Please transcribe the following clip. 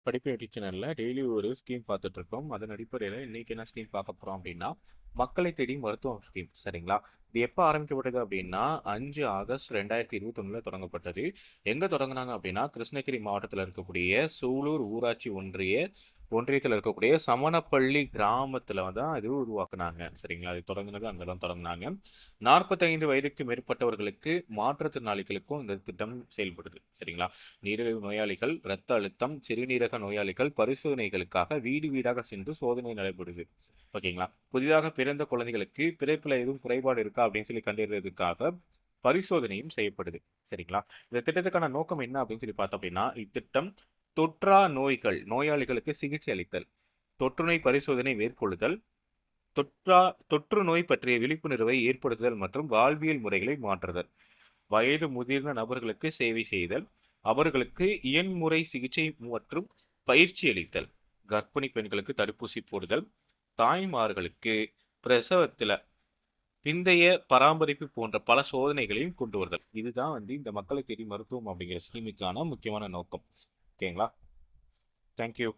படிப்பு எட்டு சேனல்ல டெய்லி ஒரு ஸ்கீம் பார்த்துட்டு இருக்கோம். அதன் அடிப்படையில் இன்னைக்கு என்ன ஸ்கீம் பார்க்க போறோம் அப்படின்னா, மக்களை தேடி மருத்துவம் ஸ்கீம். சரிங்களா? இது எப்போ ஆரம்பிக்கப்பட்டது அப்படின்னா 5 ஆகஸ்ட் 2021ல தொடங்கப்பட்டது. எங்க தொடங்குனாங்க அப்படின்னா, கிருஷ்ணகிரி மாவட்டத்தில் இருக்கக்கூடிய சூலூர் ஊராட்சி ஒன்றியத்தில் இருக்கக்கூடிய சமணப்பள்ளி கிராமத்துல தான் இது உருவாக்குனாங்க. சரிங்களா? அது தொடங்குனது அங்கதான் தொடங்குனாங்க. 45 வயதுக்கு மேற்பட்டவர்களுக்கு மாற்றுத்திறனாளிகளுக்கும் இந்த திட்டம் செயல்படுது. சரிங்களா? நீரிழிவு நோயாளிகள், இரத்த அழுத்தம், சிறுநீரக நோயாளிகள் பரிசோதனைகளுக்காக வீடு வீடாக சென்று சோதனை நடைபெறுது. ஓகேங்களா? புதிதாக பிறந்த குழந்தைகளுக்கு பிறப்புல எதுவும் குறைபாடு இருக்கா அப்படின்னு சொல்லி கண்டறியறதுக்காக பரிசோதனையும் செய்யப்படுது. சரிங்களா? இந்த திட்டத்துக்கான நோக்கம் என்ன அப்படின்னு சொல்லி பார்த்தோம் அப்படின்னா, இத்திட்டம் தொற்றா நோயாளிகளுக்கு சிகிச்சை அளித்தல், தொற்றுநோய் பரிசோதனை மேற்கொள்ளுதல், தொற்றா தொற்று நோய் பற்றிய விழிப்புணர்வை ஏற்படுத்துதல் மற்றும் வாழ்வியல் முறைகளை மாற்றுதல், வயது முதிர்ந்த நபர்களுக்கு சேவை செய்தல், அவர்களுக்கு இயன்முறை சிகிச்சை மற்றும் பயிற்சி அளித்தல், கர்ப்பிணி பெண்களுக்கு தடுப்பூசி போடுதல், தாய்மார்களுக்கு பிரசவத்துல பிந்தைய பராமரிப்பு போன்ற பல சோதனைகளையும் கொண்டு வருதல். இதுதான் இந்த மக்களை தேடி மருத்துவம் அப்படிங்கிற ஸ்கீமுக்கான முக்கியமான நோக்கம். ஓகேங்களா? தேங்க்யூ.